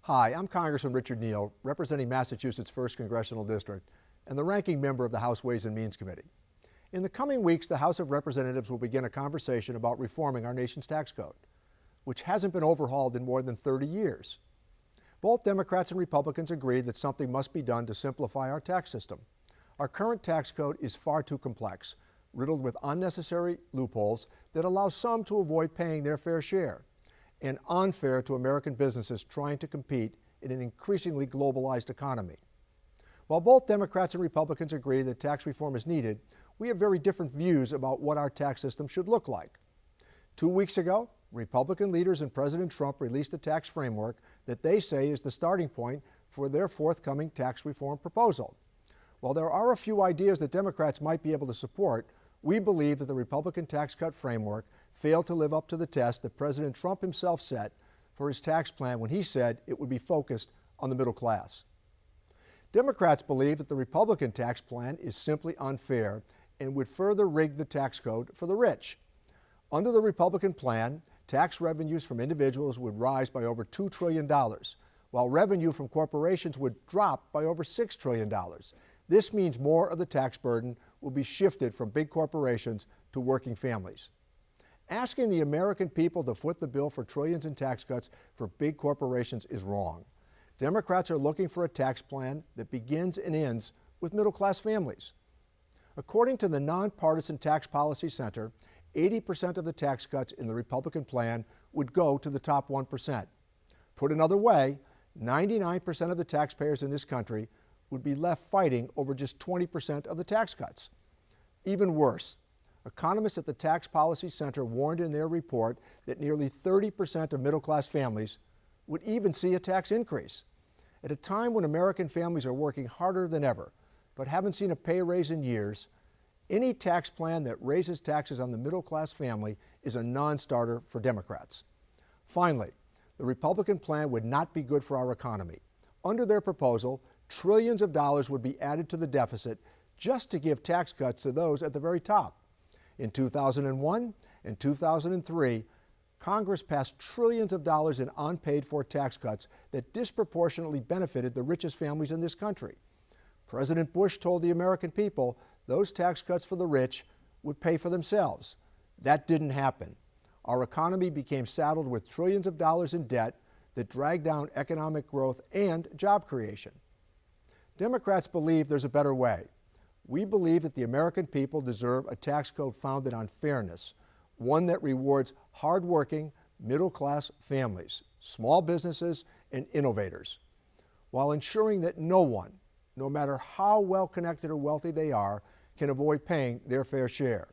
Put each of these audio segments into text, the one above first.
Hi, I'm Congressman Richard Neal, representing Massachusetts' 1st Congressional District and the ranking member of the House Ways and Means Committee. In the coming weeks, the House of Representatives will begin a conversation about reforming our nation's tax code, which hasn't been overhauled in more than 30 years. Both Democrats and Republicans agree that something must be done to simplify our tax system. Our current tax code is far too complex, riddled with unnecessary loopholes that allow some to avoid paying their fair share, and unfair to American businesses trying to compete in an increasingly globalized economy. While both Democrats and Republicans agree that tax reform is needed, we have very different views about what our tax system should look like. 2 weeks ago, Republican leaders and President Trump released a tax framework that they say is the starting point for their forthcoming tax reform proposal. While there are a few ideas that Democrats might be able to support, we believe that the Republican tax cut framework failed to live up to the test that President Trump himself set for his tax plan when he said it would be focused on the middle class. Democrats believe that the Republican tax plan is simply unfair and would further rig the tax code for the rich. Under the Republican plan, tax revenues from individuals would rise by over $2 trillion, while revenue from corporations would drop by over $6 trillion. This means more of the tax burden will be shifted from big corporations to working families. Asking the American people to foot the bill for trillions in tax cuts for big corporations is wrong. Democrats are looking for a tax plan that begins and ends with middle-class families. According to the Nonpartisan Tax Policy Center, 80% of the tax cuts in the Republican plan would go to the top 1%. Put another way, 99% of the taxpayers in this country would be left fighting over just 20% of the tax cuts. Even worse, economists at the Tax Policy Center warned in their report that nearly 30% of middle-class families would even see a tax increase. At a time when American families are working harder than ever, but haven't seen a pay raise in years, any tax plan that raises taxes on the middle-class family is a non-starter for Democrats. Finally, the Republican plan would not be good for our economy. Under their proposal, trillions of dollars would be added to the deficit just to give tax cuts to those at the very top. In 2001 and 2003, Congress passed trillions of dollars in unpaid-for tax cuts that disproportionately benefited the richest families in this country. President Bush told the American people those tax cuts for the rich would pay for themselves. That didn't happen. Our economy became saddled with trillions of dollars in debt that dragged down economic growth and job creation. Democrats believe there's a better way. We believe that the American people deserve a tax code founded on fairness, one that rewards hardworking, middle-class families, small businesses, and innovators, while ensuring that no one, no matter how well-connected or wealthy they are, can avoid paying their fair share.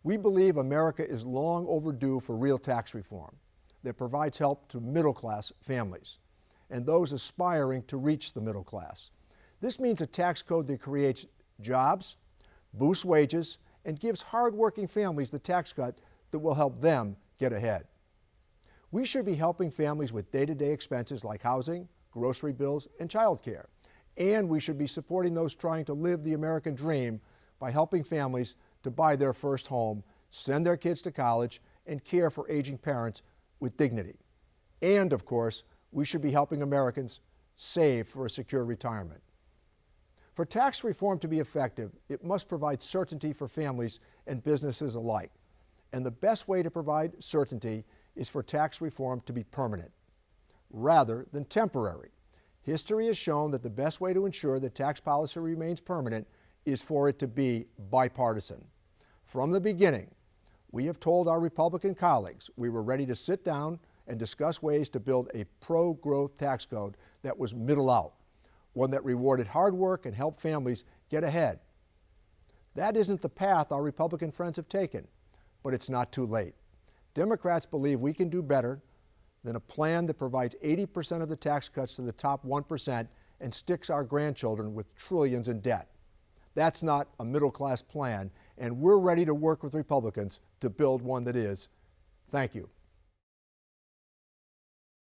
We believe America is long overdue for real tax reform that provides help to middle-class families and those aspiring to reach the middle class. This means a tax code that creates jobs, boosts wages, and gives hard-working families the tax cut that will help them get ahead. We should be helping families with day-to-day expenses like housing, grocery bills, and child care. And we should be supporting those trying to live the American dream by helping families to buy their first home, send their kids to college, and care for aging parents with dignity. And, of course, we should be helping Americans save for a secure retirement. For tax reform to be effective, it must provide certainty for families and businesses alike. And the best way to provide certainty is for tax reform to be permanent, rather than temporary. History has shown that the best way to ensure that tax policy remains permanent is for it to be bipartisan. From the beginning, we have told our Republican colleagues we were ready to sit down and discuss ways to build a pro-growth tax code that was middle out, one that rewarded hard work and helped families get ahead. That isn't the path our Republican friends have taken, but it's not too late. Democrats believe we can do better than a plan that provides 80% of the tax cuts to the top 1% and sticks our grandchildren with trillions in debt. That's not a middle-class plan, and we're ready to work with Republicans to build one that is. Thank you.